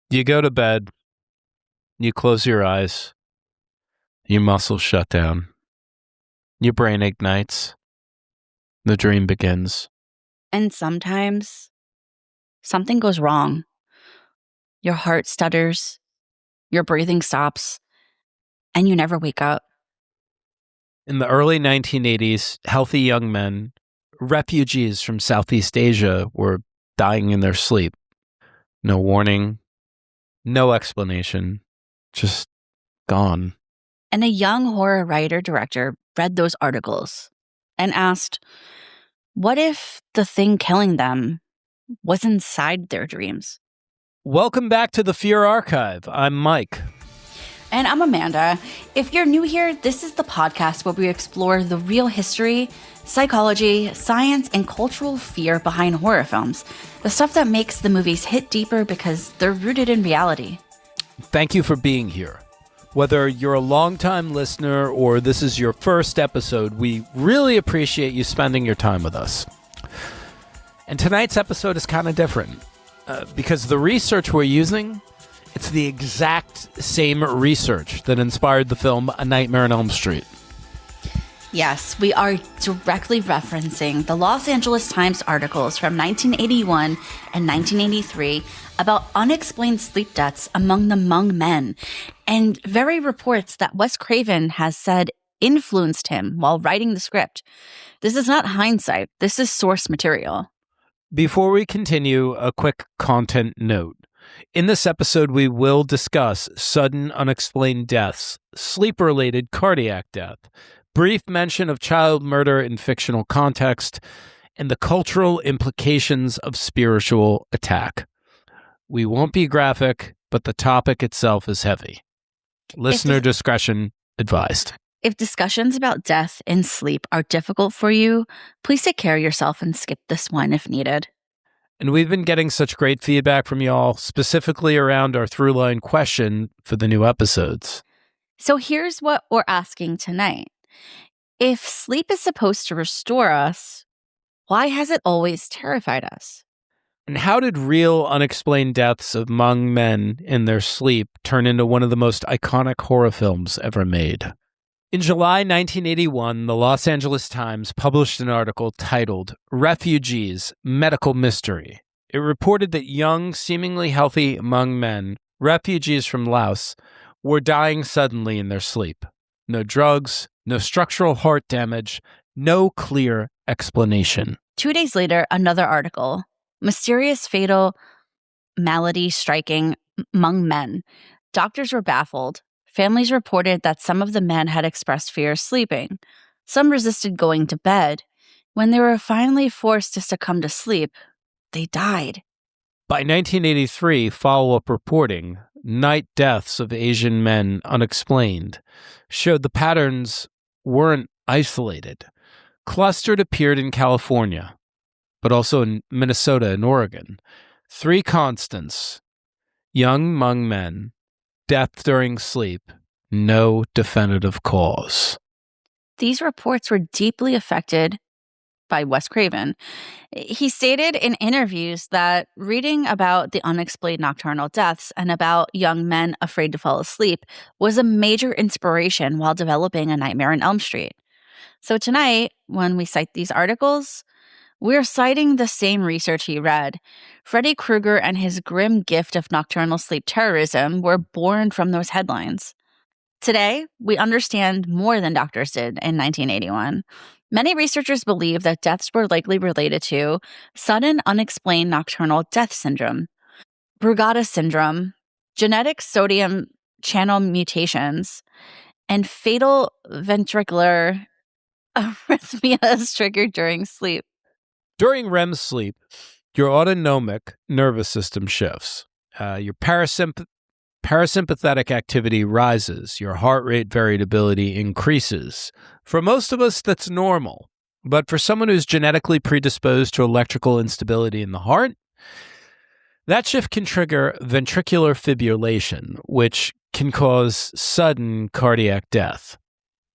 You go to bed, you close your eyes, your muscles shut down, your brain ignites, the dream begins. And sometimes something goes wrong. Your heart stutters, your breathing stops, and you never wake up. In the early 1980s, healthy young men, refugees from Southeast Asia, were dying in their sleep. No warning, no explanation, just gone. And a young horror writer-director read those articles and asked, what if the thing killing them was inside their dreams? Welcome back to the Fear Archive. I'm Mike. And I'm Amanda. If you're new here, this is the podcast where we explore the real history, psychology, science, and cultural fear behind horror films. The stuff that makes the movies hit deeper because they're rooted in reality. Thank you for being here. Whether you're a longtime listener or this is your first episode, we really appreciate you spending your time with us. And tonight's episode is kind of different because the research we're using, it's the exact same research that inspired the film A Nightmare on Elm Street. Yes, we are directly referencing the Los Angeles Times articles from 1981 and 1983 about unexplained sleep deaths among the Hmong men, and very reports that Wes Craven has said influenced him while writing the script. This is not hindsight. This is source material. Before we continue, a quick content note. In this episode, we will discuss sudden unexplained deaths, sleep-related cardiac death, brief mention of child murder in fictional context, and the cultural implications of spiritual attack. We won't be graphic, but the topic itself is heavy. Listener discretion advised. If discussions about death and sleep are difficult for you, please take care of yourself and skip this one if needed. And we've been getting such great feedback from y'all, specifically around our throughline question for the new episodes. So here's what we're asking tonight. If sleep is supposed to restore us, why has it always terrified us? And how did real unexplained deaths of Hmong men in their sleep turn into one of the most iconic horror films ever made? In July 1981, the Los Angeles Times published an article titled Refugees, Medical Mystery. It reported that young, seemingly healthy Hmong men, refugees from Laos, were dying suddenly in their sleep. No drugs, no structural heart damage, no clear explanation. 2 days later, another article, Mysterious Fatal Malady Striking Hmong Men. Doctors were baffled. Families reported that some of the men had expressed fear of sleeping. Some resisted going to bed. When they were finally forced to succumb to sleep, they died. By 1983, follow-up reporting, Night Deaths of Asian Men Unexplained, showed the patterns weren't isolated. Clustered appeared in California, but also in Minnesota and Oregon. 3 constants: young Hmong men, death during sleep, no definitive cause. These reports were deeply affected by Wes Craven. He stated in interviews that reading about the unexplained nocturnal deaths and about young men afraid to fall asleep was a major inspiration while developing A Nightmare on Elm Street. So tonight, when we cite these articles, we're citing the same research he read. Freddy Krueger and his grim gift of nocturnal sleep terrorism were born from those headlines. Today, we understand more than doctors did in 1981. Many researchers believe that deaths were likely related to sudden unexplained nocturnal death syndrome, Brugada syndrome, genetic sodium channel mutations, and fatal ventricular arrhythmias triggered during sleep. During REM sleep, your autonomic nervous system shifts. Your parasympathetic activity rises. Your heart rate variability increases. For most of us, that's normal. But for someone who's genetically predisposed to electrical instability in the heart, that shift can trigger ventricular fibrillation, which can cause sudden cardiac death.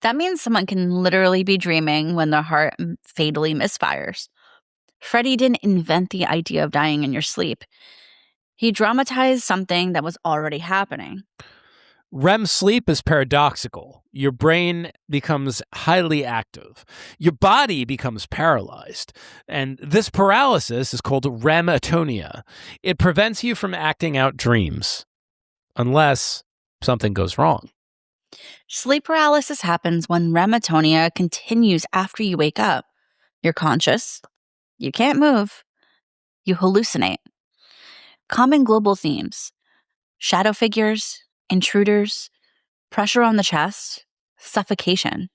That means someone can literally be dreaming when their heart fatally misfires. Freddy didn't invent the idea of dying in your sleep. He dramatized something that was already happening. REM sleep is paradoxical. Your brain becomes highly active. Your body becomes paralyzed. And this paralysis is called REM atonia. It prevents you from acting out dreams, unless something goes wrong. Sleep paralysis happens when REM atonia continues after you wake up. You're conscious. You can't move. You hallucinate. Common global themes: shadow figures, intruders, pressure on the chest, suffocation.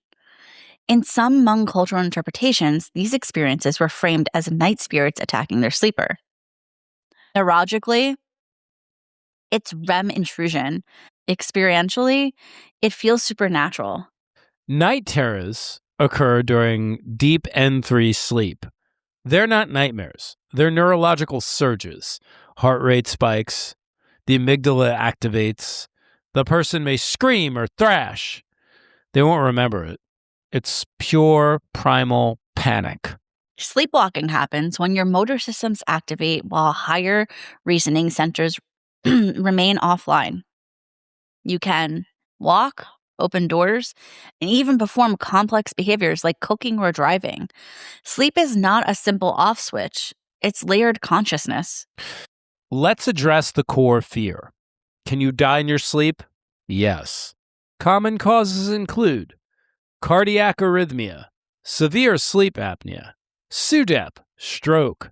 In some Hmong cultural interpretations, these experiences were framed as night spirits attacking their sleeper. Neurologically, it's REM intrusion. Experientially, it feels supernatural. Night terrors occur during deep N3 sleep. They're not nightmares. They're neurological surges. Heart rate spikes. The amygdala activates. The person may scream or thrash. They won't remember it. It's pure primal panic. Sleepwalking happens when your motor systems activate while higher reasoning centers remain offline. You can walk, open doors, and even perform complex behaviors like cooking or driving. Sleep is not a simple off switch, it's layered consciousness. Let's address the core fear. Can you die in your sleep? Yes. Common causes include cardiac arrhythmia, severe sleep apnea, SUDEP, stroke,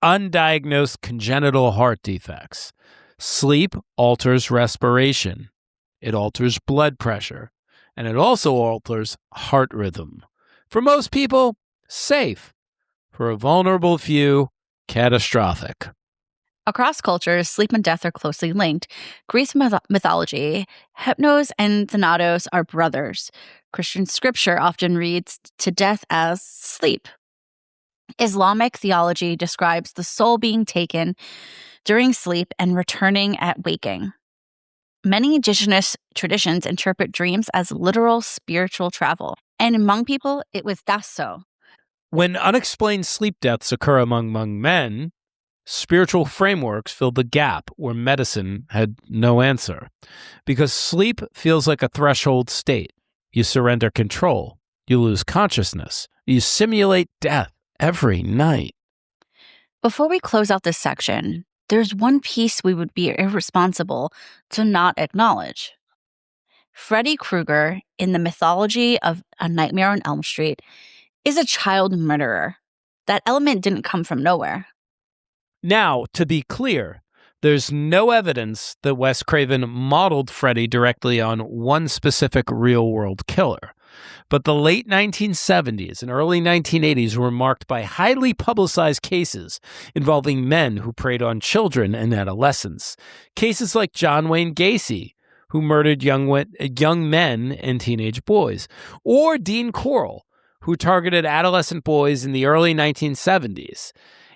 undiagnosed congenital heart defects. Sleep alters respiration. It alters blood pressure, and it also alters heart rhythm. For most people, safe. For a vulnerable few, catastrophic. Across cultures, sleep and death are closely linked. Greek mythology, Hypnos and Thanatos are brothers. Christian scripture often reads to death as sleep. Islamic theology describes the soul being taken during sleep and returning at waking. Many indigenous traditions interpret dreams as literal spiritual travel, and among people, it was thus so. When unexplained sleep deaths occur among Hmong men, spiritual frameworks fill the gap where medicine had no answer. Because sleep feels like a threshold state. You surrender control. You lose consciousness. You simulate death every night. Before we close out this section, there's one piece we would be irresponsible to not acknowledge. Freddy Krueger, in the mythology of A Nightmare on Elm Street, is a child murderer. That element didn't come from nowhere. Now, to be clear, there's no evidence that Wes Craven modeled Freddy directly on one specific real-world killer. But the late 1970s and early 1980s were marked by highly publicized cases involving men who preyed on children and adolescents. Cases like John Wayne Gacy, who murdered young men and teenage boys, or Dean Corll, who targeted adolescent boys in the early 1970s.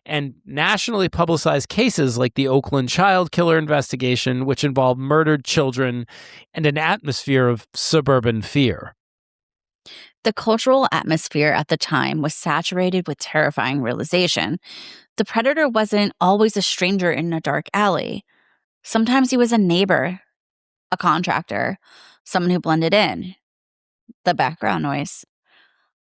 And nationally publicized cases like the Oakland child killer investigation, which involved murdered children and an atmosphere of suburban fear. The cultural atmosphere at the time was saturated with terrifying realization. The predator wasn't always a stranger in a dark alley. Sometimes he was a neighbor, a contractor, someone who blended in. The background noise.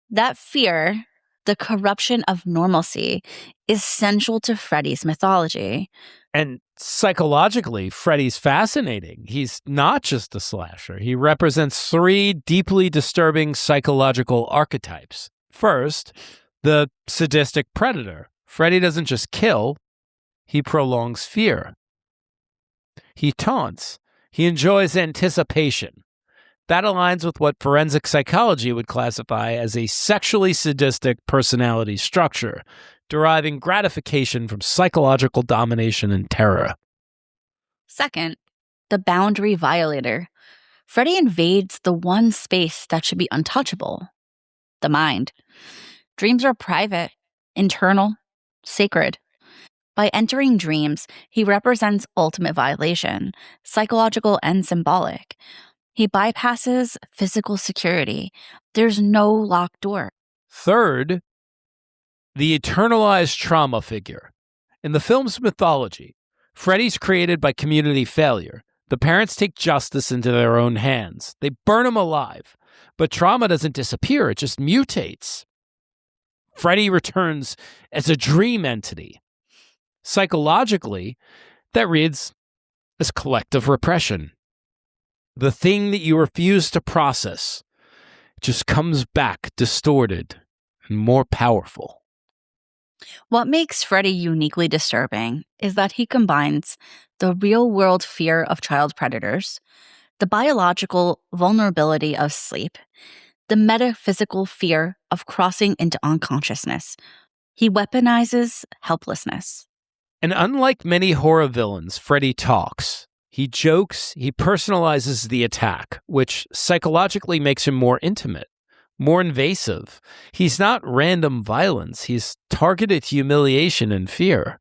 That fear, the corruption of normalcy, is central to Freddy's mythology. And psychologically, Freddy's fascinating. He's not just a slasher. He represents three deeply disturbing psychological archetypes. First, the sadistic predator. Freddy doesn't just kill, he prolongs fear. He taunts. He enjoys anticipation. That aligns with what forensic psychology would classify as a sexually sadistic personality structure, deriving gratification from psychological domination and terror. Second, the boundary violator. Freddy invades the one space that should be untouchable, the mind. Dreams are private, internal, sacred. By entering dreams, he represents ultimate violation, psychological and symbolic. He bypasses physical security. There's no locked door. Third, the eternalized trauma figure. In the film's mythology, Freddy's created by community failure. The parents take justice into their own hands. They burn him alive. But trauma doesn't disappear, it just mutates. Freddy returns as a dream entity. Psychologically, that reads as collective repression. The thing that you refuse to process just comes back distorted and more powerful. What makes Freddy uniquely disturbing is that he combines the real-world fear of child predators, the biological vulnerability of sleep, the metaphysical fear of crossing into unconsciousness. He weaponizes helplessness. And unlike many horror villains, Freddy talks. He jokes, he personalizes the attack, which psychologically makes him more intimate, more invasive. He's not random violence, he's targeted humiliation and fear.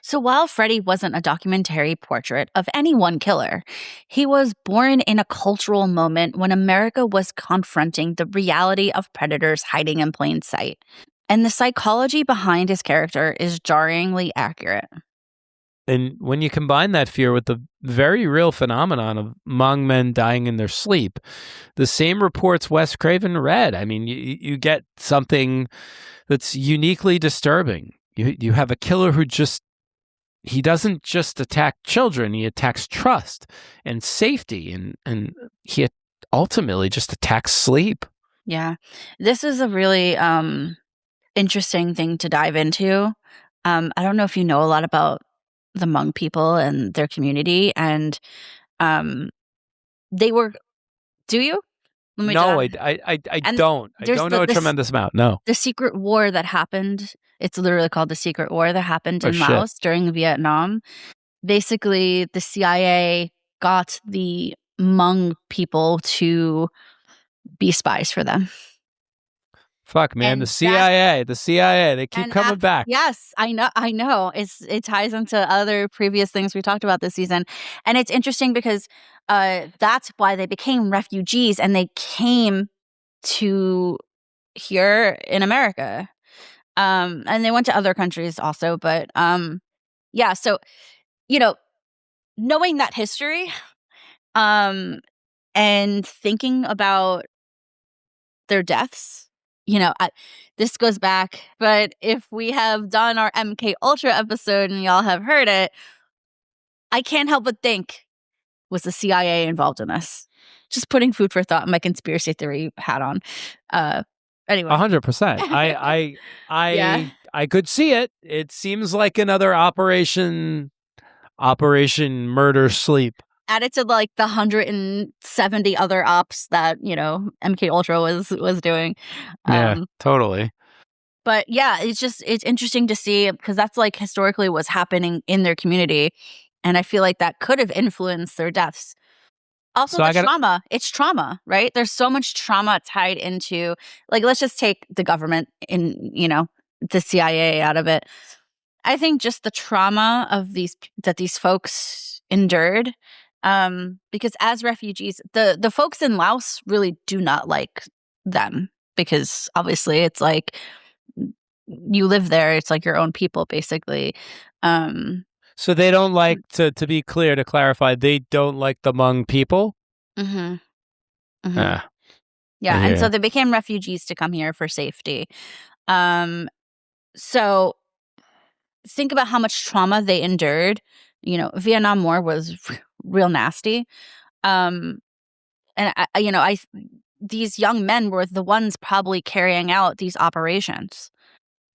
So while Freddy wasn't a documentary portrait of any one killer, he was born in a cultural moment when America was confronting the reality of predators hiding in plain sight. And the psychology behind his character is jarringly accurate. And when you combine that fear with the very real phenomenon of Hmong men dying in their sleep, the same reports Wes Craven read, I mean, you get something that's uniquely disturbing. You have a killer who he doesn't just attack children, he attacks trust and safety, and he ultimately just attacks sleep. Yeah. This is a really interesting thing to dive into. I don't know if you know a lot about the Hmong people and their community, and they were. Do you? No, I don't. I don't know a tremendous amount. No. The secret war that happened. It's literally called the secret war that happened in Laos during Vietnam. Basically, the CIA got the Hmong people to be spies for them. Fuck, man, the CIA, they keep coming back. Yes, I know. It ties into other previous things we talked about this season. And it's interesting because that's why they became refugees and they came to here in America. And they went to other countries also. But yeah, so, knowing that history and thinking about their deaths, this goes back, but if we have done our MK Ultra episode and y'all have heard it, I can't help but think, was the CIA involved in this? Just putting food for thought, my conspiracy theory hat on. Anyway, 100%. I could see it. It seems like another Operation Murder Sleep. Added to like the 170 other ops that MK Ultra was doing. Yeah, totally. But yeah, it's interesting to see because that's like historically what's happening in their community, and I feel like that could have influenced their deaths. Also, trauma. It's trauma, right? There's so much trauma tied into, like, let's just take the government in, the CIA out of it. I think just the trauma of these folks endured. Because as refugees, the folks in Laos really do not like them because obviously it's like you live there. It's like your own people, basically. So they don't like, to be clear, to clarify, they don't like the Hmong people? Mm-hmm. Mm-hmm. Yeah, and so they became refugees to come here for safety. So think about how much trauma they endured. Vietnam War was real nasty. And these young men were the ones probably carrying out these operations.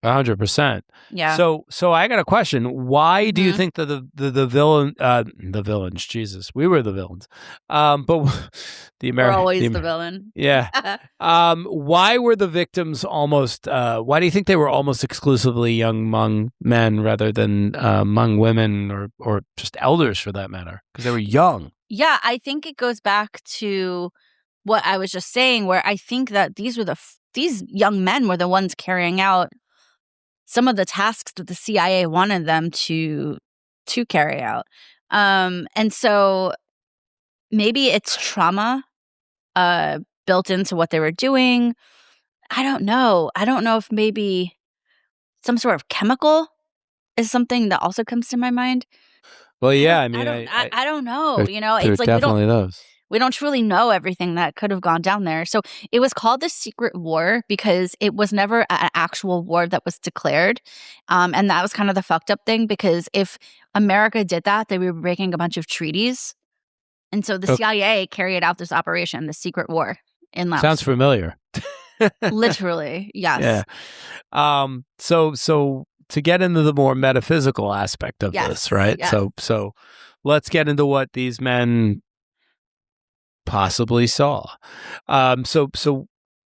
100%. Yeah. So I got a question. Why do you think that the villains? Jesus, we were the villains. But the American, we're always the villain. Yeah. Why were the victims almost? Why do you think they were almost exclusively young Hmong men rather than Hmong women or just elders for that matter? Because they were young. Yeah, I think it goes back to what I was just saying, where I think that these young men were the ones carrying out some of the tasks that the CIA wanted them to carry out. And so maybe it's trauma built into what they were doing. I don't know. I don't know if maybe some sort of chemical is something that also comes to my mind. Well, yeah, I I mean, don't I don't know, there, you know? there are It's like definitely those. we don't truly know everything that could have gone down there. So it was called the Secret War because it was never an actual war that was declared. And that was kind of the fucked up thing because if America did that, they were breaking a bunch of treaties. And so the Okay. CIA carried out this operation, the Secret War in Laos. Sounds familiar. Literally, yes. Yeah. So to get into the more metaphysical aspect of this, right? Yes. So let's get into what these men possibly saw. So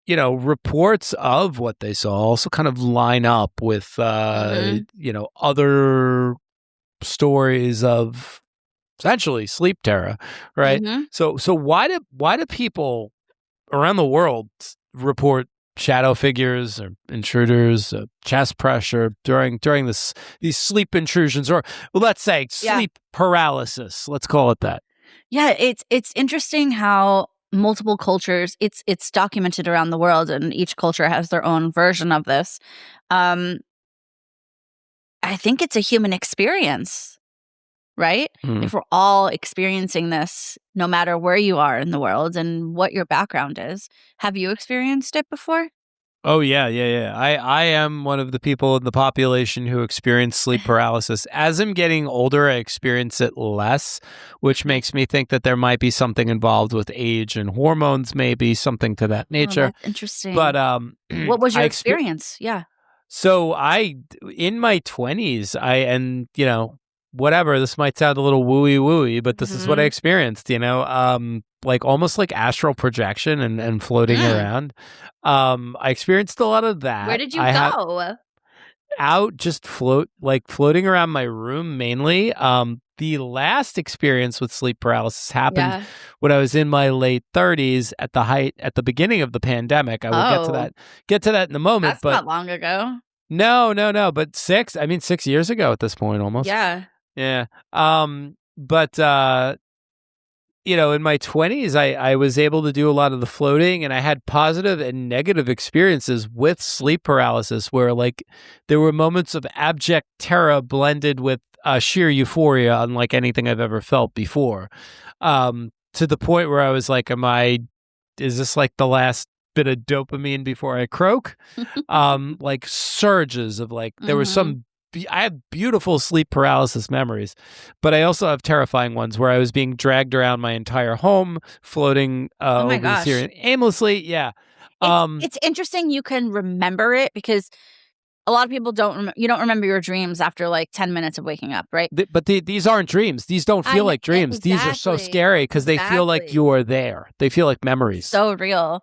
reports of what they saw also kind of line up with other stories of essentially sleep terror, right? Mm-hmm. So why do people around the world report shadow figures or intruders, chest pressure during these sleep intrusions, or let's say sleep paralysis? Let's call it that. Yeah, it's interesting how multiple cultures it's documented around the world, and each culture has their own version of this. I think it's a human experience, right? If we're all experiencing this, no matter where you are in the world and what your background is. Have you experienced it before? Oh, yeah. I am one of the people in the population who experience sleep paralysis. As I'm getting older, I experience it less, which makes me think that there might be something involved with age and hormones, maybe something to that nature. Oh, that's interesting. But what was your experience? Yeah. So in my 20s, whatever, this might sound a little wooey, but this is what I experienced, like almost like astral projection and floating around. I experienced a lot of that. Where did you go? Out, just floating around my room mainly. The last experience with sleep paralysis happened when I was in my late 30s at the beginning of the pandemic. I will get to that in a moment. That's not long ago. No, but 6 years ago at this point almost. Yeah. Yeah. But in my 20s, I was able to do a lot of the floating, and I had positive and negative experiences with sleep paralysis where like there were moments of abject terror blended with sheer euphoria unlike anything I've ever felt before. To the point where I was like, is this like the last bit of dopamine before I croak? Like surges of like, there was I have beautiful sleep paralysis memories, but I also have terrifying ones where I was being dragged around my entire home, floating over the ceiling aimlessly. Yeah. It's interesting you can remember it because a lot of people you don't remember your dreams after like 10 minutes of waking up, right? But these aren't dreams. These don't feel like dreams. Exactly. These are so scary because they feel like you're there. They feel like memories. So real.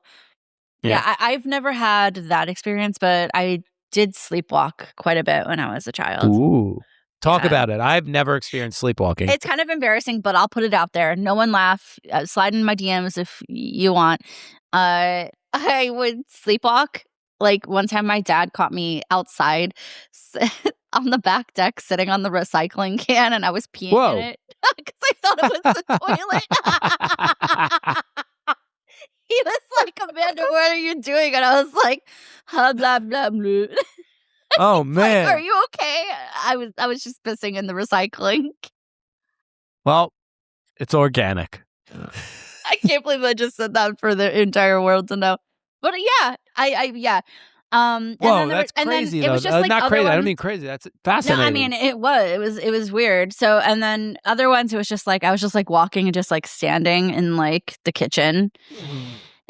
Yeah, I've never had that experience, but I did sleepwalk quite a bit when I was a child. Ooh. Talk about it. I've never experienced sleepwalking. It's kind of embarrassing, but I'll put it out there. No one laugh. Slide in my DMs if you want. I would sleepwalk. Like one time my dad caught me outside on the back deck sitting on the recycling can and I was peeing in it because I thought it was the toilet. He was like, Amanda, what are you doing? And I was like, blah, blah, blah. Oh, man. Like, are you okay? I was just pissing in the recycling. Well, it's organic. I can't believe I just said that for the entire world to know. But yeah, yeah. Whoa, that's crazy though. It was just like not crazy. Ones. I don't mean crazy. That's fascinating. No, I mean it was weird. So and then other ones, it was just like I was just like walking and just like standing in like the kitchen.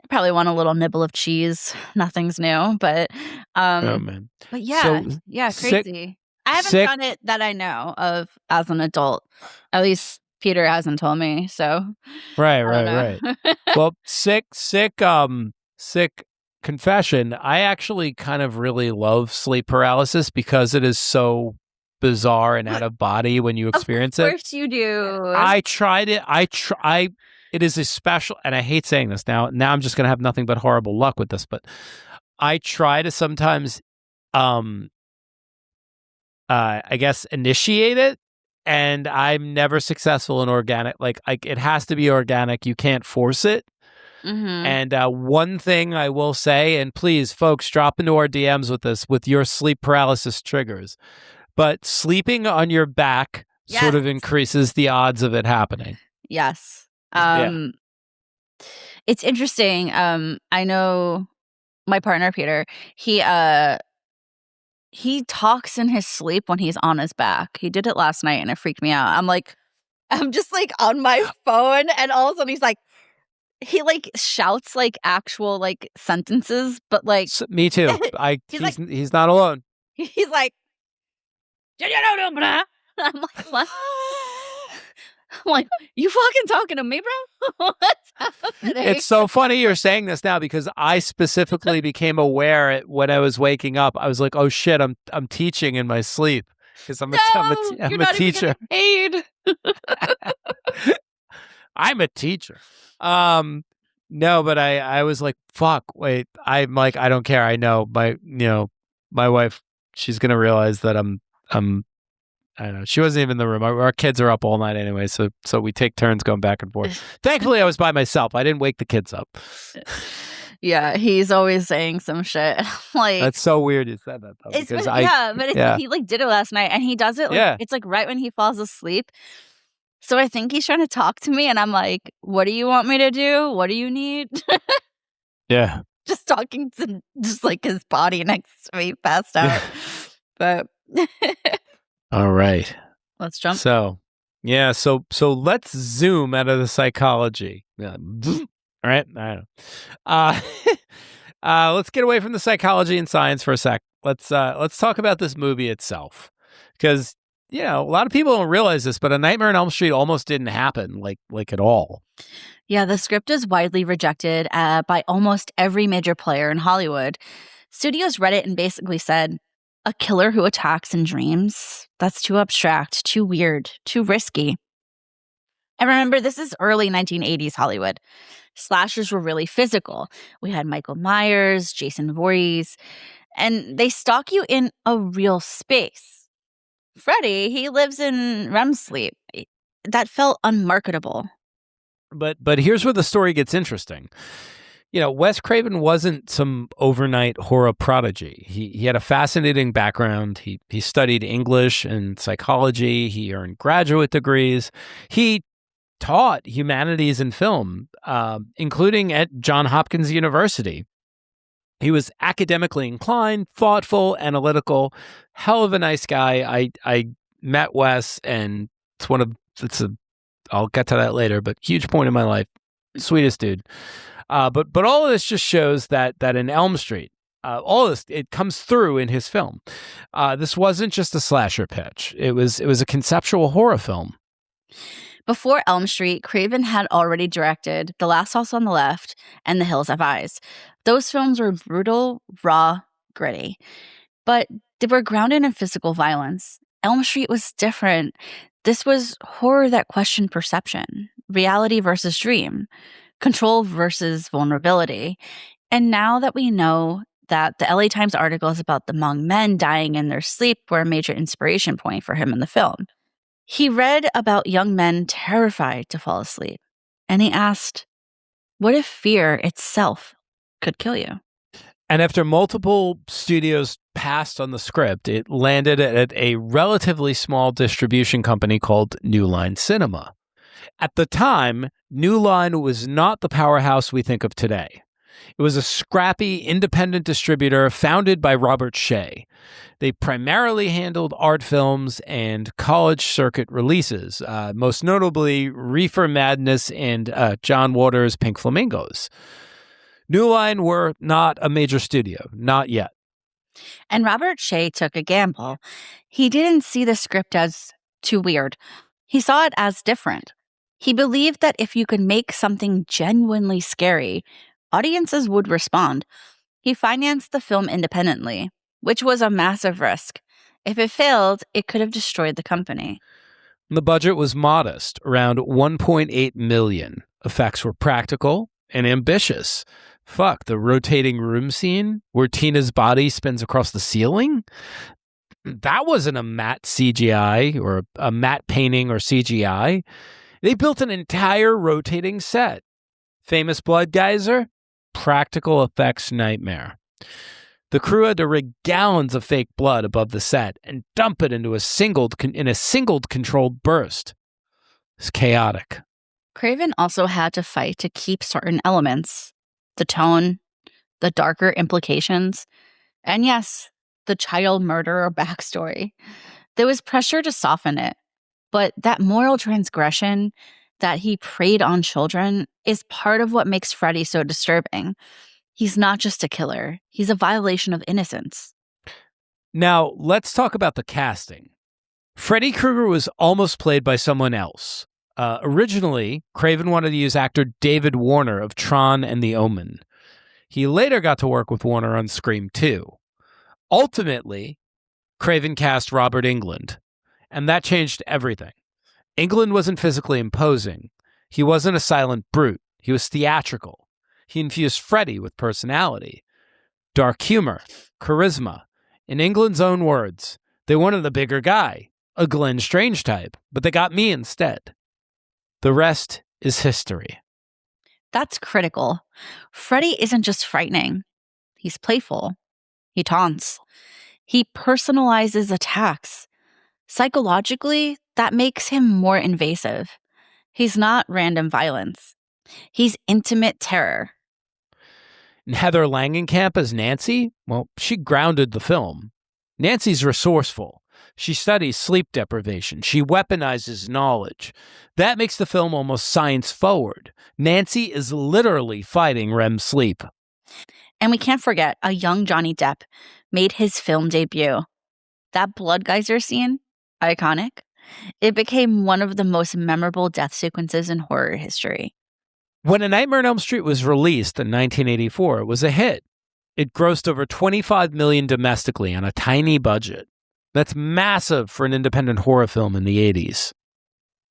Probably want a little nibble of cheese. Nothing's new, but oh man. But yeah, So, crazy. I haven't done it that I know of as an adult. At least Peter hasn't told me. So right. Well, sick confession. I actually kind of really love sleep paralysis because it is so bizarre and out of body when you experience it. Of course you do. I tried it. It is a special, and I hate saying this now. Now I'm just going to have nothing but horrible luck with this, but I try to sometimes, I guess, initiate it, and I'm never successful in organic. Like it has to be organic. You can't force it. And one thing I will say, and please, folks, drop into our DMs with this, with your sleep paralysis triggers. But sleeping on your back sort of increases the odds of it happening. Yes. Yeah. It's interesting. I know my partner Peter, he talks in his sleep when he's on his back. He did it last night and it freaked me out. I'm just like on my phone and all of a sudden he like shouts like actual like sentences, but like me too. He's not alone. He's like, I'm like, what? I'm like, you fucking talking to me, bro? What's happening? It's so funny you're saying this now because I specifically became aware when I was waking up. I was like, oh shit, I'm teaching in my sleep because I'm a teacher. Paid. I'm a teacher. No, but I was like, fuck, wait. I'm like, I don't care. I know my wife, she's gonna realize that I'm I don't know. She wasn't even in the room. Our kids are up all night anyway, so we take turns going back and forth. Thankfully, I was by myself. I didn't wake the kids up. Yeah, he's always saying some shit. Like, that's so weird you said that, though. He like did it last night, and he does it. Like, it's like right when he falls asleep. So I think he's trying to talk to me, and I'm like, "What do you want me to do? What do you need?" Yeah, just talking to just like his body next to me, passed out. But all right, let's jump. So let's zoom out of the psychology. All right, I don't know. Let's get away from the psychology and science for a sec. Let's talk about this movie itself, because a lot of people don't realize this, but A Nightmare on Elm Street almost didn't happen, like at all. Yeah, the script is widely rejected by almost every major player in Hollywood. Studios read it and basically said, a killer who attacks in dreams? That's too abstract, too weird, too risky. And remember, this is early 1980s Hollywood. Slashers were really physical. We had Michael Myers, Jason Voorhees, and they stalk you in a real space. Freddy, he lives in REM sleep. That felt unmarketable. But here's where the story gets interesting. Wes Craven wasn't some overnight horror prodigy. He had a fascinating background. He studied English and psychology. He earned graduate degrees. He taught humanities and film, including at Johns Hopkins University. He was academically inclined, thoughtful, analytical, hell of a nice guy. I met Wes, and I'll get to that later, but huge point in my life. Sweetest dude. But all of this just shows that in Elm Street, all of this, it comes through in his film. This wasn't just a slasher pitch. It was a conceptual horror film. Before Elm Street, Craven had already directed The Last House on the Left and The Hills Have Eyes. Those films were brutal, raw, gritty, but they were grounded in physical violence. Elm Street was different. This was horror that questioned perception, reality versus dream, control versus vulnerability. And now that we know that the LA Times articles about the Hmong men dying in their sleep were a major inspiration point for him in the film, he read about young men terrified to fall asleep. And he asked, what if fear itself could kill you? And after multiple studios passed on the script, it landed at a relatively small distribution company called New Line Cinema. At the time, New Line was not the powerhouse we think of today. It was a scrappy, independent distributor founded by Robert Shea. They primarily handled art films and college circuit releases, most notably Reefer Madness and John Waters' Pink Flamingos. New Line were not a major studio, not yet. And Robert Shea took a gamble. He didn't see the script as too weird. He saw it as different. He believed that if you could make something genuinely scary, audiences would respond. He financed the film independently, which was a massive risk. If it failed, it could have destroyed the company. The budget was modest, around $1.8 million. Effects were practical and ambitious. Fuck, the rotating room scene where Tina's body spins across the ceiling? That wasn't a matte CGI or a matte painting or CGI. They built an entire rotating set. Famous blood geyser? Practical effects nightmare. The crew had to rig gallons of fake blood above the set and dump it into a single controlled burst. It's chaotic. Craven also had to fight to keep certain elements, the tone, the darker implications, and yes, the child murderer backstory. There was pressure to soften it, but that moral transgression that he preyed on children is part of what makes Freddy so disturbing. He's not just a killer, he's a violation of innocence. Now, let's talk about the casting. Freddy Krueger was almost played by someone else. Originally, Craven wanted to use actor David Warner of Tron and The Omen. He later got to work with Warner on Scream 2. Ultimately, Craven cast Robert Englund, and that changed everything. Englund wasn't physically imposing. He wasn't a silent brute. He was theatrical. He infused Freddy with personality, dark humor, charisma. In Englund's own words, they wanted a bigger guy, a Glenn Strange type, but they got me instead. The rest is history. That's critical. Freddy isn't just frightening. He's playful. He taunts. He personalizes attacks. Psychologically, that makes him more invasive. He's not random violence. He's intimate terror. And Heather Langenkamp as Nancy, well, she grounded the film. Nancy's resourceful. She studies sleep deprivation. She weaponizes knowledge. That makes the film almost science-forward. Nancy is literally fighting REM sleep. And we can't forget a young Johnny Depp made his film debut. That blood geyser scene, iconic. It became one of the most memorable death sequences in horror history. When A Nightmare on Elm Street was released in 1984, it was a hit. It grossed over $25 million domestically on a tiny budget. That's massive for an independent horror film in the 80s.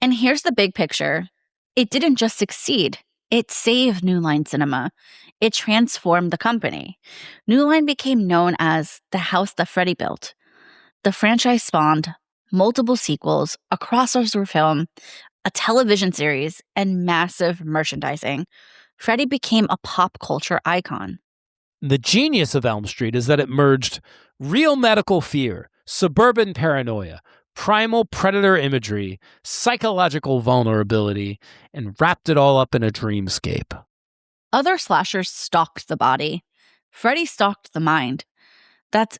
And here's the big picture. It didn't just succeed. It saved New Line Cinema. It transformed the company. New Line became known as the house that Freddy built. The franchise spawned multiple sequels, a crossover film, a television series, and massive merchandising. Freddy became a pop culture icon. The genius of Elm Street is that it merged real medical fear, suburban paranoia, primal predator imagery, psychological vulnerability, and wrapped it all up in a dreamscape. Other slashers stalked the body. Freddy stalked the mind. That's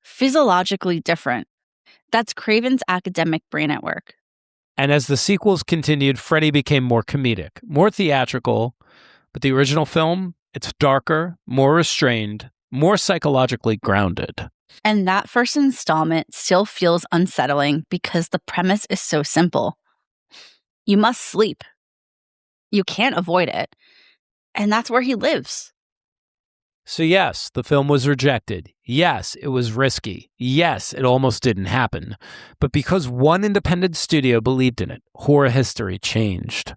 physiologically different. That's Craven's academic brain at work. And as the sequels continued, Freddy became more comedic, more theatrical, but the original film, it's darker, more restrained, more psychologically grounded. And that first installment still feels unsettling because the premise is so simple. You must sleep. You can't avoid it. And that's where he lives. So yes, the film was rejected. Yes, it was risky. Yes, it almost didn't happen. But because one independent studio believed in it, horror history changed.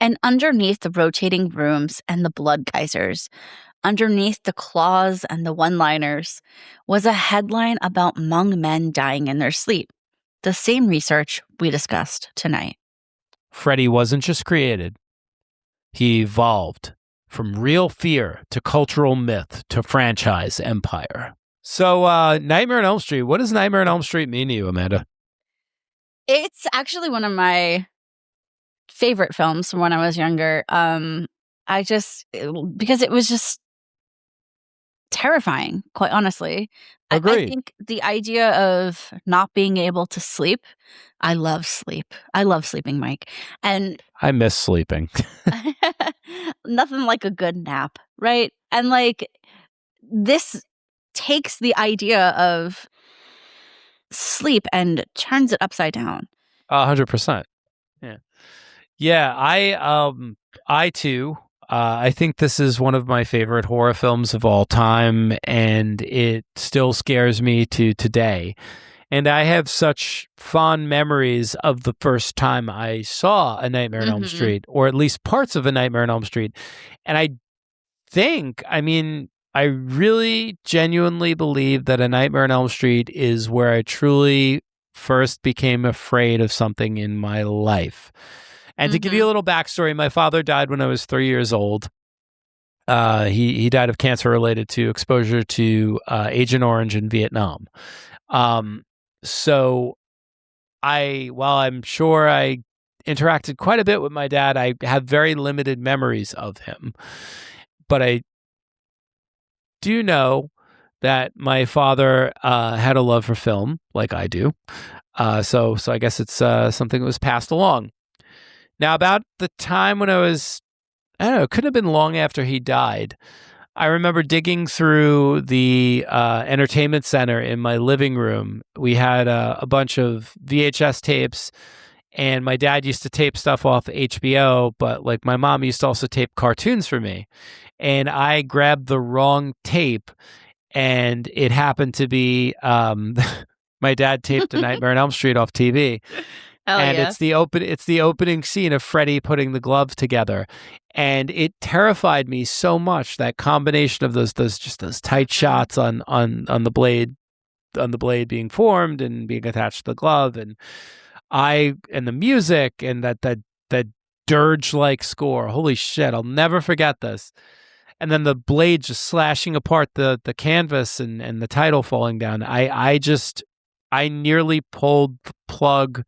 And underneath the rotating rooms and the blood geysers, underneath the claws and the one-liners, was a headline about Hmong men dying in their sleep. The same research we discussed tonight. Freddy wasn't just created. He evolved from real fear to cultural myth to franchise empire. So, Nightmare on Elm Street. What does Nightmare on Elm Street mean to you, Amanda? It's actually one of my favorite films from when I was younger. Because it was just terrifying, quite honestly. Agreed. I think the idea of not being able to sleep, I love sleep. I love sleeping, Mike. And I miss sleeping. nothing like a good nap, right? And like this takes the idea of sleep and turns it upside down. 100%. Yeah. Yeah, I too, I think this is one of my favorite horror films of all time, and it still scares me to today. And I have such fond memories of the first time I saw A Nightmare on Elm Street, or at least parts of A Nightmare on Elm Street. And I really genuinely believe that A Nightmare on Elm Street is where I truly first became afraid of something in my life. And to give you a little backstory, my father died when I was 3 years old. He died of cancer related to exposure to Agent Orange in Vietnam. So while I'm sure I interacted quite a bit with my dad, I have very limited memories of him. But I do know that my father had a love for film, like I do. So I guess it's something that was passed along. Now, about the time when I don't know, it couldn't have been long after he died. I remember digging through the entertainment center in my living room. We had a bunch of VHS tapes, and my dad used to tape stuff off HBO, but like my mom used to also tape cartoons for me. And I grabbed the wrong tape, and it happened to be my dad taped A Nightmare on Elm Street off TV. And yeah. it's the opening scene of Freddy putting the gloves together. And it terrified me so much, that combination of those tight shots on the blade being formed and being attached to the glove, and the music, and that dirge like score. Holy shit, I'll never forget this. And then the blade just slashing apart the canvas, and the title falling down. I nearly pulled the plug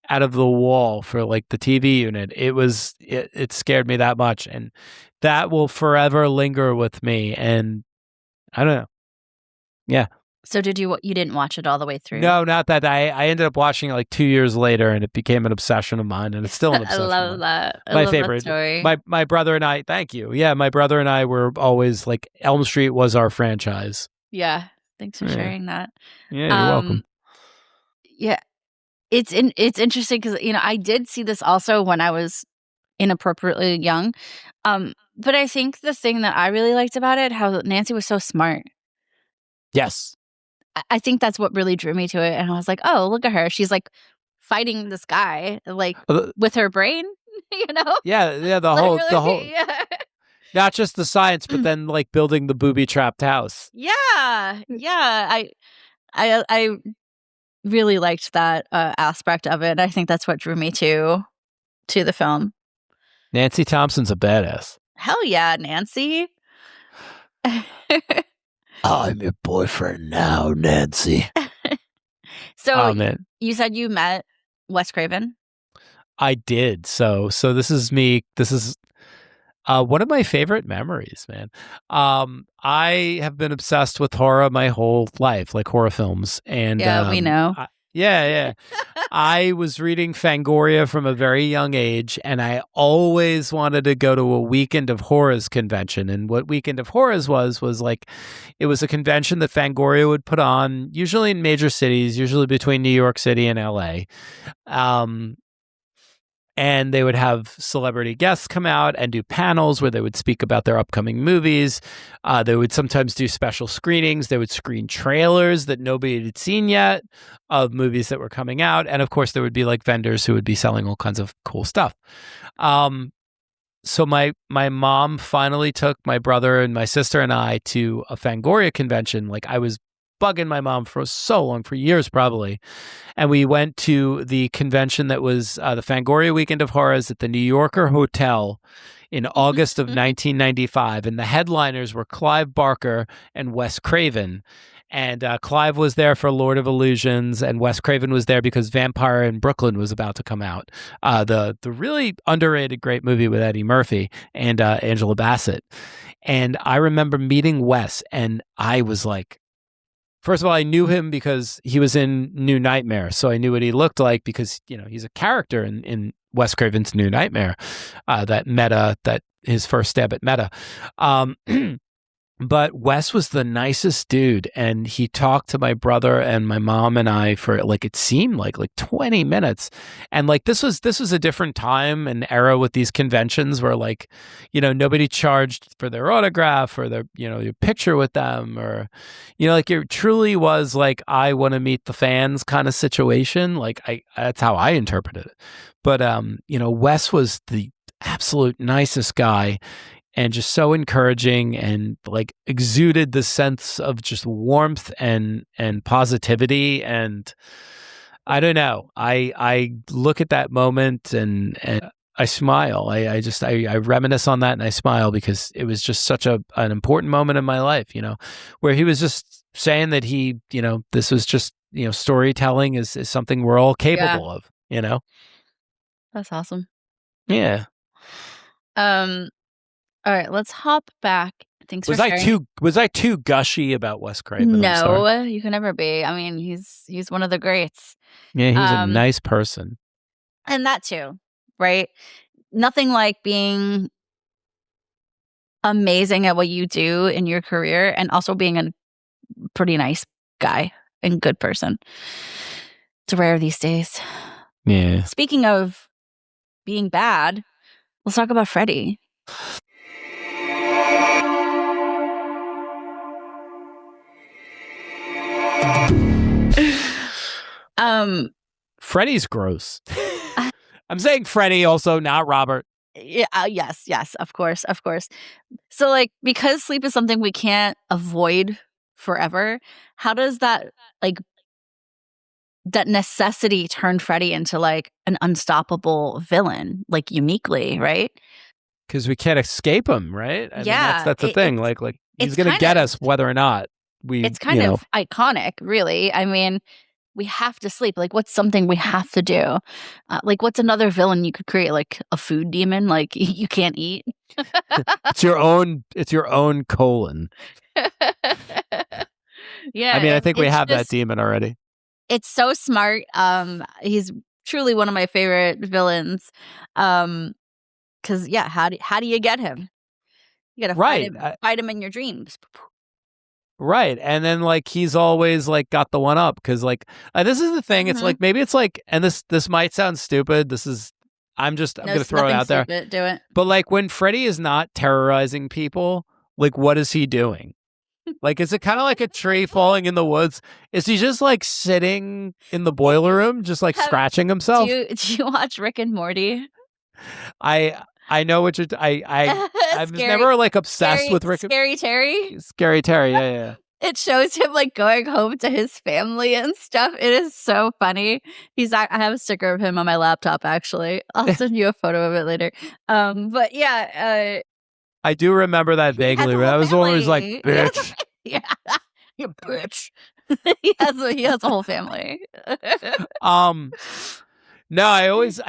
out of the wall for like the TV unit. It scared me that much, and that will forever linger with me. And I don't know. Yeah. So you didn't watch it all the way through? No, not that. I ended up watching it like 2 years later, and it became an obsession of mine, and it's still an obsession. I love that. My favorite story. My brother and I. Thank you. Yeah, my brother and I were always like, Elm Street was our franchise. Yeah. Thanks for sharing that. Yeah, you're welcome. Yeah. It's interesting because, I did see this also when I was inappropriately young. But I think the thing that I really liked about it, how Nancy was so smart. Yes. I think that's what really drew me to it. And I was like, oh, look at her. She's like fighting this guy, like with her brain, Yeah, the whole yeah. Not just the science, but then like building the booby-trapped house. Yeah. Yeah. I really liked that aspect of it. I think that's what drew me to the film. Nancy Thompson's a badass. Hell yeah, Nancy. I'm your boyfriend now, Nancy. So you said you met Wes Craven? I did. So this is me. This is one of my favorite memories, man. I have been obsessed with horror my whole life, like horror films. And yeah, we know. Yeah. I was reading Fangoria from a very young age, and I always wanted to go to a Weekend of Horrors convention. And what Weekend of Horrors was like, it was a convention that Fangoria would put on, usually in major cities, usually between New York City and LA. And they would have celebrity guests come out and do panels where they would speak about their upcoming movies. They would sometimes do special screenings. They would screen trailers that nobody had seen yet of movies that were coming out. And of course, there would be like vendors who would be selling all kinds of cool stuff. So my mom finally took my brother and my sister and I to a Fangoria convention. Like, I was bugging my mom for so long, for years probably. And we went to the convention that was the Fangoria Weekend of Horrors at the New Yorker Hotel in August of 1995. And the headliners were Clive Barker and Wes Craven. And Clive was there for Lord of Illusions, and Wes Craven was there because Vampire in Brooklyn was about to come out. The really underrated great movie with Eddie Murphy and Angela Bassett. And I remember meeting Wes, and I was like, first of all, I knew him because he was in New Nightmare. So I knew what he looked like because, he's a character in Wes Craven's New Nightmare, that his first stab at meta. But Wes was the nicest dude, and he talked to my brother and my mom and I for like, it seemed like 20 minutes. And like, this was a different time and era with these conventions where like, nobody charged for their autograph or their, your picture with them, or, like it truly was like, I want to meet the fans kind of situation. Like that's how I interpreted it. But, Wes was the absolute nicest guy, and just so encouraging, and like exuded the sense of just warmth and positivity. And I don't know, I look at that moment and I smile. I reminisce on that and I smile because it was just such an important moment in my life, where he was just saying that this was just, storytelling is something we're all capable of, That's awesome. Yeah. All right, let's hop back. Thanks for sharing. Was I too gushy about Wes Craven? No, you can never be. I mean, he's one of the greats. Yeah, he was a nice person. And that too, right? Nothing like being amazing at what you do in your career and also being a pretty nice guy and good person. It's rare these days. Yeah. Speaking of being bad, let's talk about Freddy. Freddy's gross. I'm saying Freddy, also not Robert. Yeah, yes, of course. So, like, because sleep is something we can't avoid forever, how does that necessity turn Freddy into like an unstoppable villain, like uniquely, right? Because we can't escape him, right? I mean, that's the thing. Like he's going to get us whether or not we. It's kind of iconic, really. I mean, we have to sleep. Like, what's something we have to do? What's another villain you could create? Like a food demon? Like you can't eat. It's your own colon. Yeah. I mean, I think we have that demon already. It's so smart. He's truly one of my favorite villains. Because how do you get him? You gotta fight him in your dreams. Right. And then he's always got the one up because this is the thing. It's maybe it's and this might sound stupid. I'm going to throw it out there. Stupid. Do it. But when Freddy is not terrorizing people, what is he doing? Is it kind of like a tree falling in the woods? Is he just sitting in the boiler room, just scratching himself? Do you watch Rick and Morty? I know what you're. I was never obsessed with Rick. Scary Terry. Scary Terry. Yeah. It shows him going home to his family and stuff. It is so funny. I have a sticker of him on my laptop. Actually, I'll send you a photo of it later. But yeah. I do remember that vaguely. I was always bitch. Yeah, you bitch. he has a whole family. No, I always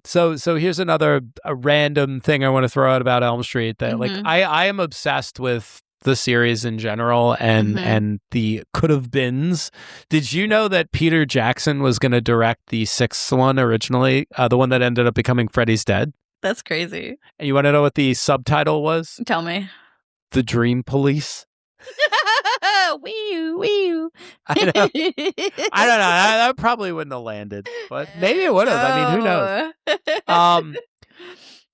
so here's a random thing I want to throw out about Elm Street that I am obsessed with the series in general and the could have beens. Did you know that Peter Jackson was going to direct the 6th one originally, the one that ended up becoming Freddy's Dead? That's crazy. And you want to know what the subtitle was? Tell me. The Dream Police. Wee. I don't know. That probably wouldn't have landed, but maybe it would have. I mean, who knows?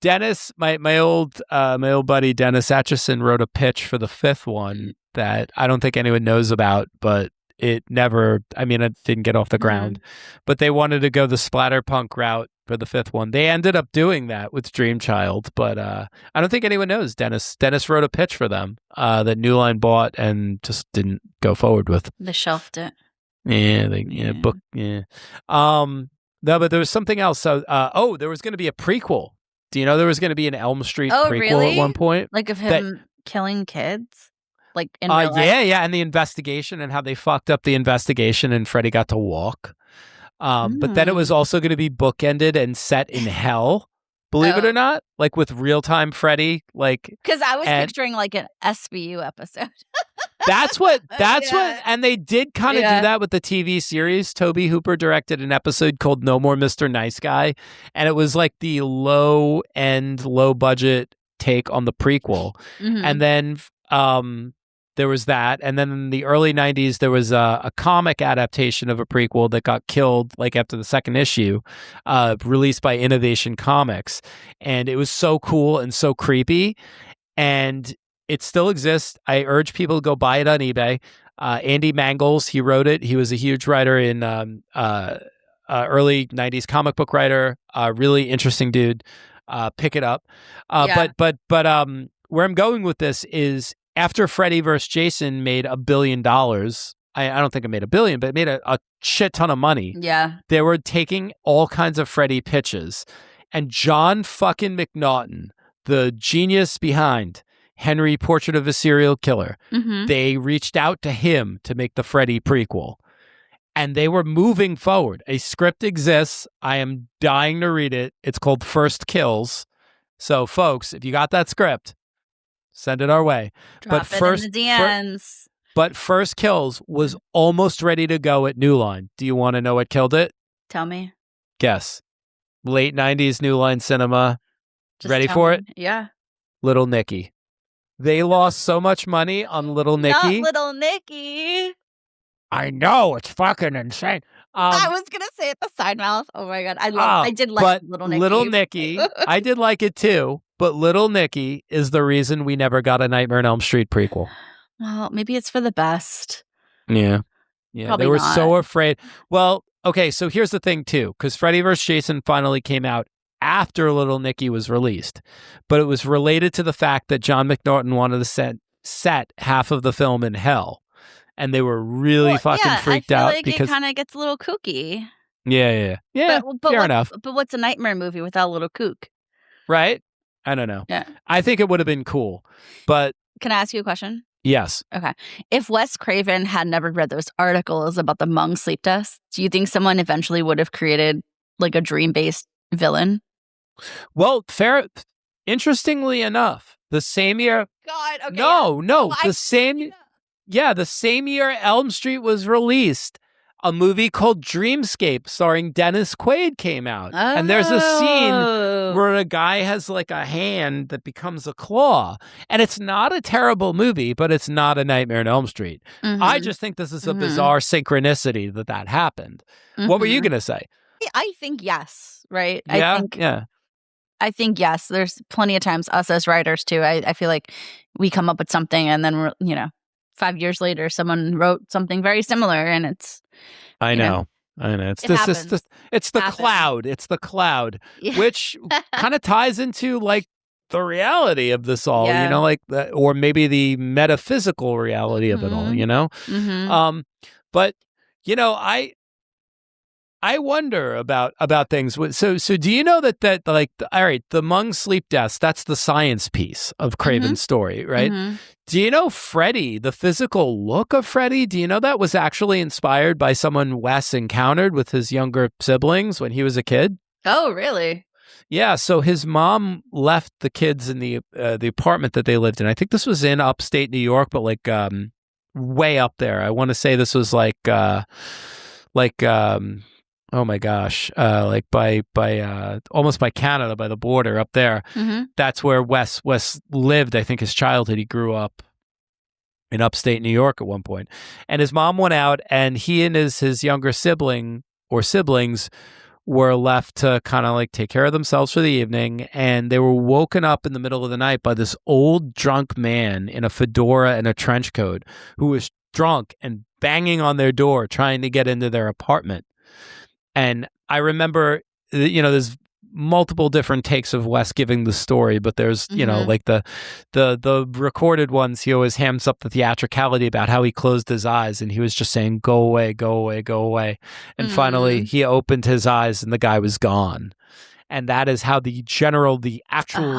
Dennis, my old buddy Dennis Etchison wrote a pitch for the 5th one that I don't think anyone knows about, but it never. I mean, it didn't get off the ground. But they wanted to go the splatterpunk route for the 5th one. They ended up doing that with Dream Child, but I don't think anyone knows Dennis. Dennis wrote a pitch for them that New Line bought and just didn't go forward with. They shelved it. Yeah. No, but there was something else. So, there was going to be a prequel. Do you know there was going to be an Elm Street prequel at one point? Of him killing kids? In real life? Yeah, and the investigation and how they fucked up the investigation and Freddy got to walk. But then it was also going to be bookended and set in hell, believe it or not, with real-time Freddy. Because I was picturing an SVU episode. That's what, and they did kind of do that with the TV series. Toby Hooper directed an episode called No More Mr. Nice Guy, and it was the low-end, low-budget take on the prequel. And then there was that, and then in the early 90s, there was a comic adaptation of a prequel that got killed after the 2nd issue, released by Innovation Comics, and it was so cool and so creepy, and it still exists. I urge people to go buy it on eBay. Andy Mangels, he wrote it. He was a huge writer in early 90s comic book writer, really interesting dude. Pick it up. But where I'm going with this is, after Freddy vs. Jason made $1 billion, I don't think it made $1 billion, but it made a shit ton of money. Yeah. They were taking all kinds of Freddy pitches. And John fucking McNaughton, the genius behind Henry, Portrait of a Serial Killer, they reached out to him to make the Freddy prequel. And they were moving forward. A script exists. I am dying to read it. It's called First Kills. So, folks, if you got that script, send it our way. Drop it in the DMs. But First Kills was almost ready to go at New Line. Do you want to know what killed it? Tell me. Guess. Late 90s New Line Cinema. Ready for it? Yeah. Little Nicky. They lost so much money on Little Nicky. Not Little Nicky. I know, it's fucking insane. I was gonna say it, the side mouth. Oh my god, I did like Little Nicky. Little Nicky, I did like it too. But Little Nicky is the reason we never got a Nightmare on Elm Street prequel. Well, maybe it's for the best. Yeah, Probably they were not. so afraid. Well, okay, so here's the thing too, because Freddy vs. Jason finally came out after Little Nicky was released, but it was related to the fact that John McNaughton wanted to set half of the film in hell. And they were really fucking freaked out like because it kind of gets a little kooky. Yeah. But fair enough. But what's a nightmare movie without a little kook? Right? I don't know. Yeah. I think it would have been cool, but can I ask you a question? Yes. Okay. If Wes Craven had never read those articles about the Hmong sleep tests, do you think someone eventually would have created like a dream-based villain? Well, interestingly enough, the same year. God. Okay. No. The same. Yeah, the same year Elm Street was released, a movie called Dreamscape starring Dennis Quaid came out. Oh. And there's a scene where a guy has like a hand that becomes a claw. And it's not a terrible movie, but it's not a Nightmare on Elm Street. I just think this is a bizarre synchronicity that happened. What were you going to say? I think yes, right? Yeah. I think yes. There's plenty of times us as writers too. I feel like we come up with something and then we're, 5 years later, someone wrote something very similar, and it's. I know. It's the cloud. It's the cloud, which kind of ties into like the reality of this all. Like or maybe the metaphysical reality of it all. But I wonder about things. So do you know that like all right, the Hmong sleep deaths? That's the science piece of Craven's story, right? Do you know Freddy, the physical look of Freddy? Do you know that was actually inspired by someone Wes encountered with his younger siblings when he was a kid? Oh, really? Yeah. So his mom left the kids in the apartment that they lived in. I think this was in upstate New York, but like way up there. I want to say this was like oh my gosh, like by almost by Canada, by the border up there. That's where Wes lived. I think his childhood. He grew up in upstate New York at one point. And his mom went out, and he and his younger sibling or siblings were left to kind of like take care of themselves for the evening. And they were woken up in the middle of the night by this old drunk man in a fedora and a trench coat who was drunk and banging on their door trying to get into their apartment. And I remember, there's multiple different takes of Wes giving the story, but there's, like the recorded ones, he always hams up the theatricality about how he closed his eyes and he was just saying, go away, go away, go away. And finally he opened his eyes and the guy was gone. And that is how the actual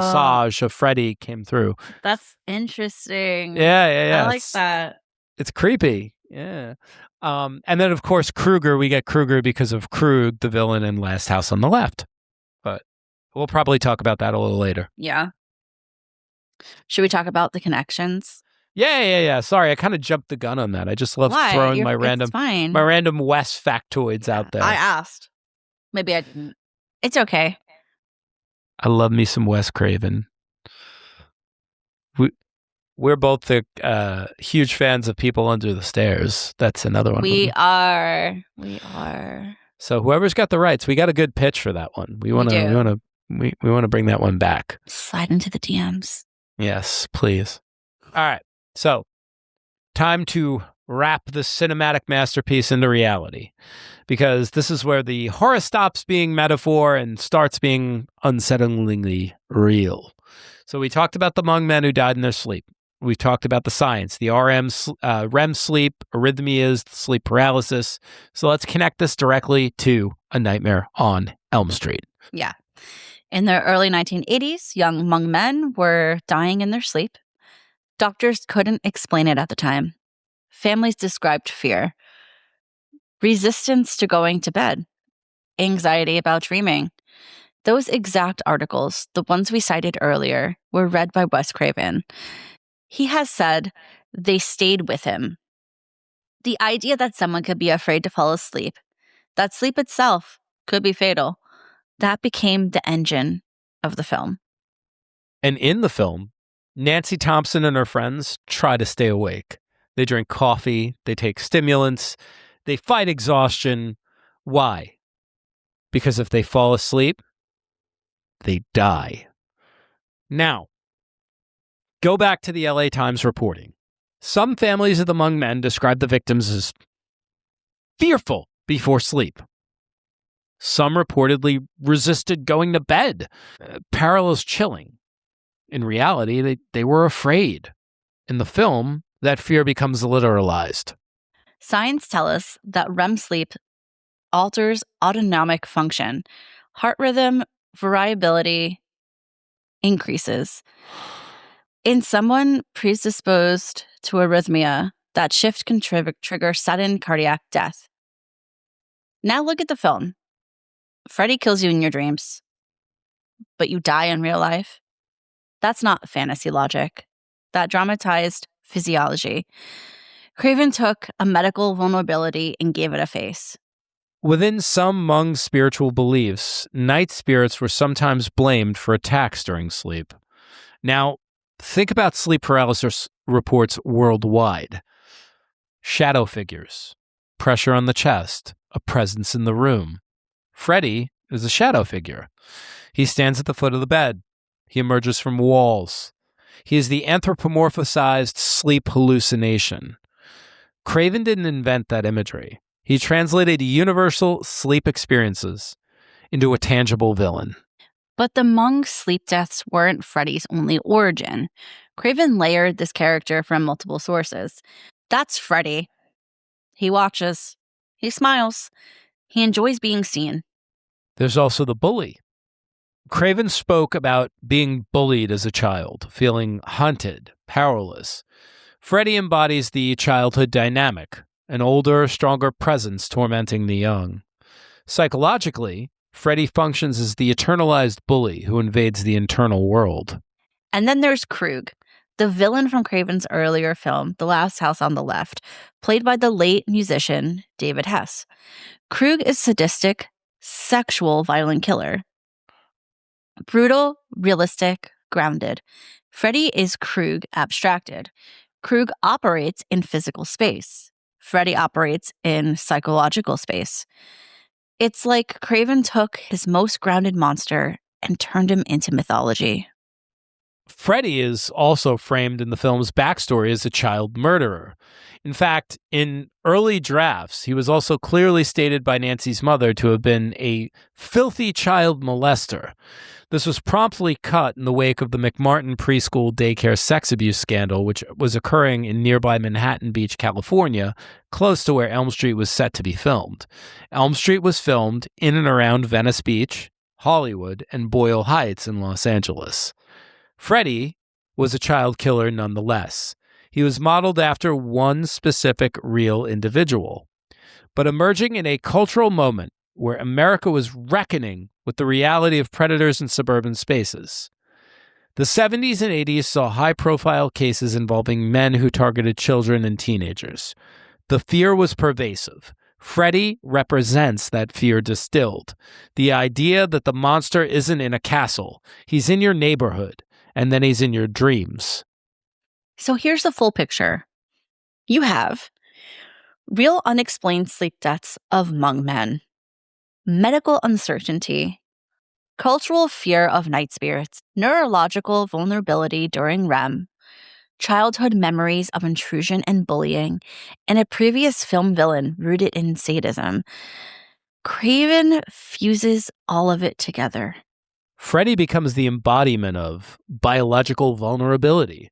visage of Freddy came through. That's interesting. Yeah. I like that. It's creepy. Yeah. And then, of course, Krueger. We get Krueger because of Krug, the villain in Last House on the Left. But we'll probably talk about that a little later. Yeah. Should we talk about the connections? Yeah. Sorry, I kind of jumped the gun on that. I just love throwing my random Wes factoids out there. I asked. Maybe I didn't. It's okay. I love me some Wes Craven. We're both the huge fans of People Under the Stairs. That's another one. We are. So whoever's got the rights, we got a good pitch for that one. We want to bring that one back. Slide into the DMs. Yes, please. All right. So, time to wrap the cinematic masterpiece into reality, because this is where the horror stops being metaphor and starts being unsettlingly real. So we talked about the Hmong men who died in their sleep. We talked about the science, the REM sleep, arrhythmias, sleep paralysis. So let's connect this directly to A Nightmare on Elm Street. Yeah. In the early 1980s, young Hmong men were dying in their sleep. Doctors couldn't explain it at the time. Families described fear, resistance to going to bed, anxiety about dreaming. Those exact articles, the ones we cited earlier, were read by Wes Craven. He has said they stayed with him. The idea that someone could be afraid to fall asleep, that sleep itself could be fatal, that became the engine of the film. And in the film, Nancy Thompson and her friends try to stay awake. They drink coffee, they take stimulants, they fight exhaustion. Why? Because if they fall asleep, they die. Now, go back to the LA Times reporting. Some families of the Hmong men described the victims as fearful before sleep. Some reportedly resisted going to bed. Parallels chilling. In reality, they were afraid. In the film, that fear becomes literalized. Signs tell us that REM sleep alters autonomic function. Heart rhythm variability increases. In someone predisposed to arrhythmia, that shift can trigger sudden cardiac death. Now look at the film. Freddy kills you in your dreams, but you die in real life. That's not fantasy logic. That dramatized physiology. Craven took a medical vulnerability and gave it a face. Within some Hmong spiritual beliefs, night spirits were sometimes blamed for attacks during sleep. Now, think about sleep paralysis reports worldwide. Shadow figures, pressure on the chest, a presence in the room. Freddy is a shadow figure. He stands at the foot of the bed. He emerges from walls. He is the anthropomorphized sleep hallucination. Craven didn't invent that imagery. He translated universal sleep experiences into a tangible villain. But the Hmong sleep deaths weren't Freddy's only origin. Craven layered this character from multiple sources. That's Freddy. He watches. He smiles. He enjoys being seen. There's also the bully. Craven spoke about being bullied as a child, feeling hunted, powerless. Freddy embodies the childhood dynamic, an older, stronger presence tormenting the young. Psychologically, Freddy functions as the eternalized bully who invades the internal world. And then there's Krug, the villain from Craven's earlier film, The Last House on the Left, played by the late musician David Hess. Krug is sadistic, sexual, violent killer. Brutal, realistic, grounded. Freddy is Krug abstracted. Krug operates in physical space. Freddy operates in psychological space. It's like Craven took his most grounded monster and turned him into mythology. Freddy is also framed in the film's backstory as a child murderer. In fact, in early drafts, he was also clearly stated by Nancy's mother to have been a filthy child molester. This was promptly cut in the wake of the McMartin preschool daycare sex abuse scandal, which was occurring in nearby Manhattan Beach, California, close to where Elm Street was set to be filmed. Elm Street was filmed in and around Venice Beach, Hollywood, and Boyle Heights in Los Angeles. Freddy was a child killer nonetheless. He was modeled after one specific real individual, but emerging in a cultural moment where America was reckoning with the reality of predators in suburban spaces. The 70s and 80s saw high-profile cases involving men who targeted children and teenagers. The fear was pervasive. Freddy represents that fear distilled. The idea that the monster isn't in a castle, he's in your neighborhood, and then he's in your dreams. So here's the full picture. You have real unexplained sleep deaths of Hmong men, medical uncertainty, cultural fear of night spirits, neurological vulnerability during REM, childhood memories of intrusion and bullying, and a previous film villain rooted in sadism. Craven fuses all of it together. Freddy becomes the embodiment of biological vulnerability,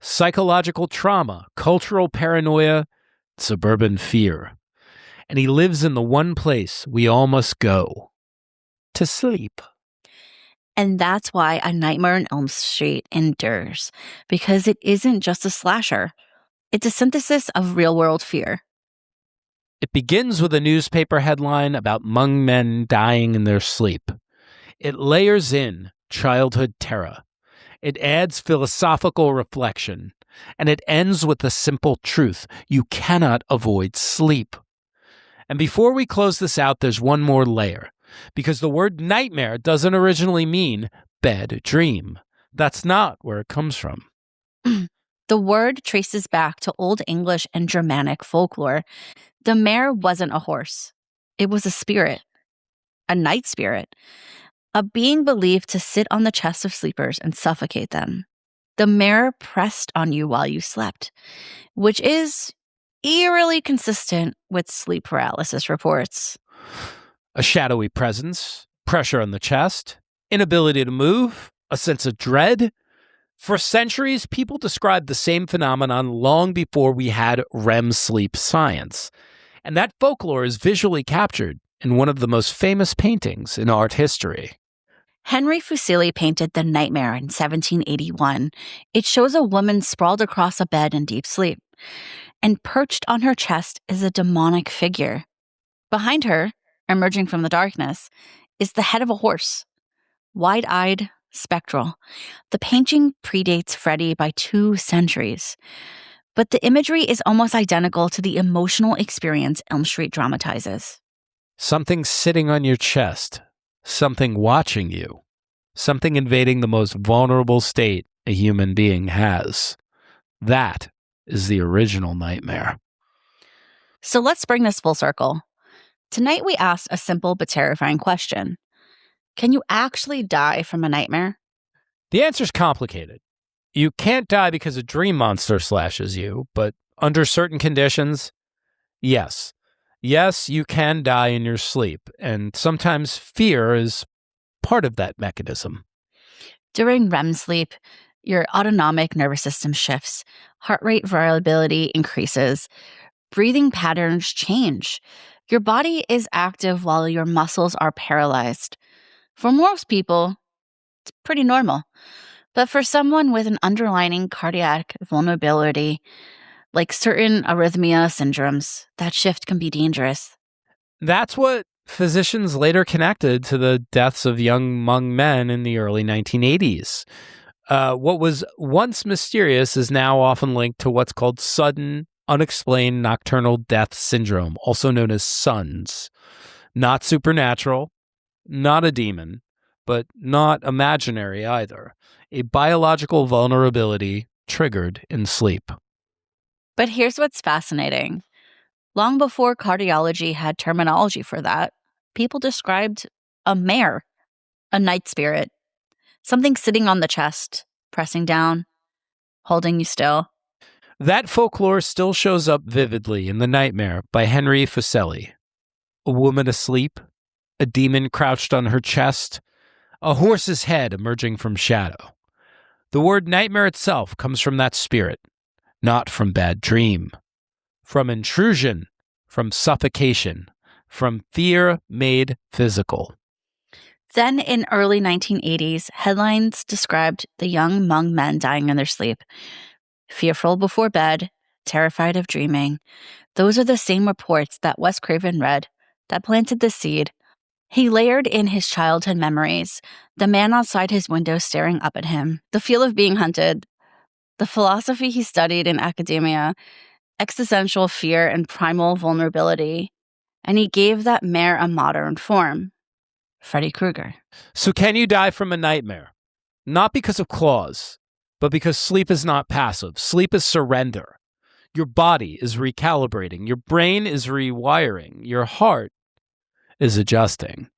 psychological trauma, cultural paranoia, suburban fear. And he lives in the one place we all must go: to sleep. And that's why A Nightmare on Elm Street endures, because it isn't just a slasher. It's a synthesis of real-world fear. It begins with a newspaper headline about Hmong men dying in their sleep. It layers in childhood terror. It adds philosophical reflection. And it ends with the simple truth: you cannot avoid sleep. And before we close this out, there's one more layer. Because the word nightmare doesn't originally mean bad dream. That's not where it comes from. The word traces back to Old English and Germanic folklore. The mare wasn't a horse. It was a spirit, a night spirit, a being believed to sit on the chests of sleepers and suffocate them. The mare pressed on you while you slept, which is eerily consistent with sleep paralysis reports. A shadowy presence, pressure on the chest, inability to move, a sense of dread. For centuries, people described the same phenomenon long before we had REM sleep science. And that folklore is visually captured in one of the most famous paintings in art history. Henry Fuseli painted The Nightmare in 1781. It shows a woman sprawled across a bed in deep sleep, and perched on her chest is a demonic figure. Behind her, emerging from the darkness, is the head of a horse, wide-eyed, spectral. The painting predates Freddy by 2 centuries, but the imagery is almost identical to the emotional experience Elm Street dramatizes. Something sitting on your chest, something watching you, something invading the most vulnerable state a human being has. That is the original nightmare. So let's bring this full circle. Tonight we asked a simple but terrifying question. Can you actually die from a nightmare? The answer's complicated. You can't die because a dream monster slashes you, but under certain conditions, yes. Yes, you can die in your sleep, and sometimes fear is part of that mechanism. During REM sleep, your autonomic nervous system shifts, heart rate variability increases, breathing patterns change. Your body is active while your muscles are paralyzed. For most people, it's pretty normal. But for someone with an underlying cardiac vulnerability, like certain arrhythmia syndromes, that shift can be dangerous. That's what physicians later connected to the deaths of young Hmong men in the early 1980s. What was once mysterious is now often linked to what's called sudden, unexplained nocturnal death syndrome, also known as SUNDS. Not supernatural, not a demon, but not imaginary either. A biological vulnerability triggered in sleep. But here's what's fascinating. Long before cardiology had terminology for that, people described a mare, a night spirit, something sitting on the chest, pressing down, holding you still. That folklore still shows up vividly in The Nightmare by Henry Fuseli. A woman asleep, a demon crouched on her chest, a horse's head emerging from shadow. The word nightmare itself comes from that spirit, not from bad dream, from intrusion, from suffocation, from fear made physical. Then in early 1980s, headlines described the young Hmong men dying in their sleep. Fearful before bed, terrified of dreaming. Those are the same reports that Wes Craven read, that planted the seed. He layered in his childhood memories, the man outside his window staring up at him, the feel of being hunted, the philosophy he studied in academia, existential fear and primal vulnerability, and he gave that mare a modern form. Freddy Krueger. So can you die from a nightmare? Not because of claws, but because sleep is not passive. Sleep is surrender. Your body is recalibrating. Your brain is rewiring. Your heart is adjusting.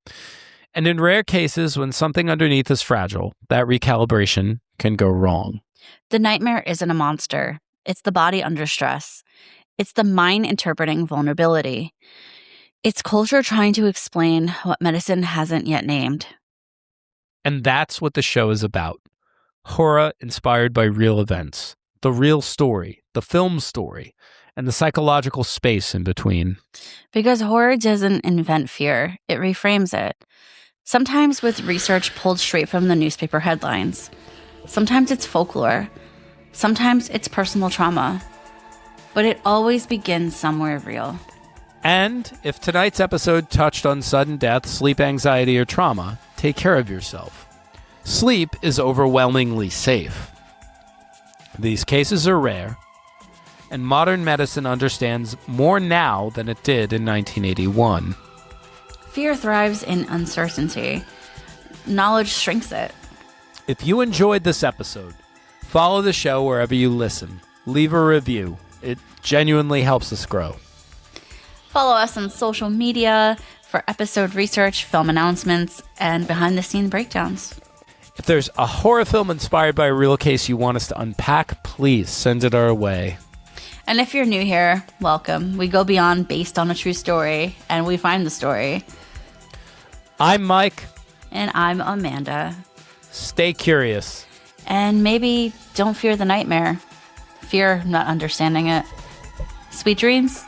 And in rare cases, when something underneath is fragile, that recalibration can go wrong. The nightmare isn't a monster. It's the body under stress. It's the mind interpreting vulnerability. It's culture trying to explain what medicine hasn't yet named. And that's what the show is about. Horror inspired by real events, the real story, the film story, and the psychological space in between. Because horror doesn't invent fear, it reframes it. sometimes with research pulled straight from the newspaper headlines. Sometimes it's folklore. Sometimes it's personal trauma. But it always begins somewhere real. And if tonight's episode touched on sudden death, sleep anxiety, or trauma, take care of yourself. Sleep is overwhelmingly safe. These cases are rare, and modern medicine understands more now than it did in 1981. Fear thrives in uncertainty. Knowledge shrinks it. If you enjoyed this episode, follow the show wherever you listen. Leave a review. It genuinely helps us grow. Follow us on social media for episode research, film announcements, and behind-the-scenes breakdowns. If there's a horror film inspired by a real case you want us to unpack, please send it our way. And if you're new here, welcome. We go beyond based on a true story, and we find the story. I'm Mike. And I'm Amanda. Stay curious. And maybe don't fear the nightmare. Fear not understanding it. Sweet dreams.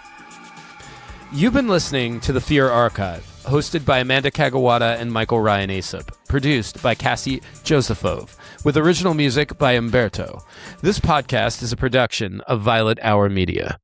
You've been listening to The Fear Archive, hosted by Amanda Kagawada and Michael Ryan Aesop, produced by Cassie Josephove, with original music by Umberto. This podcast is a production of Violet Hour Media.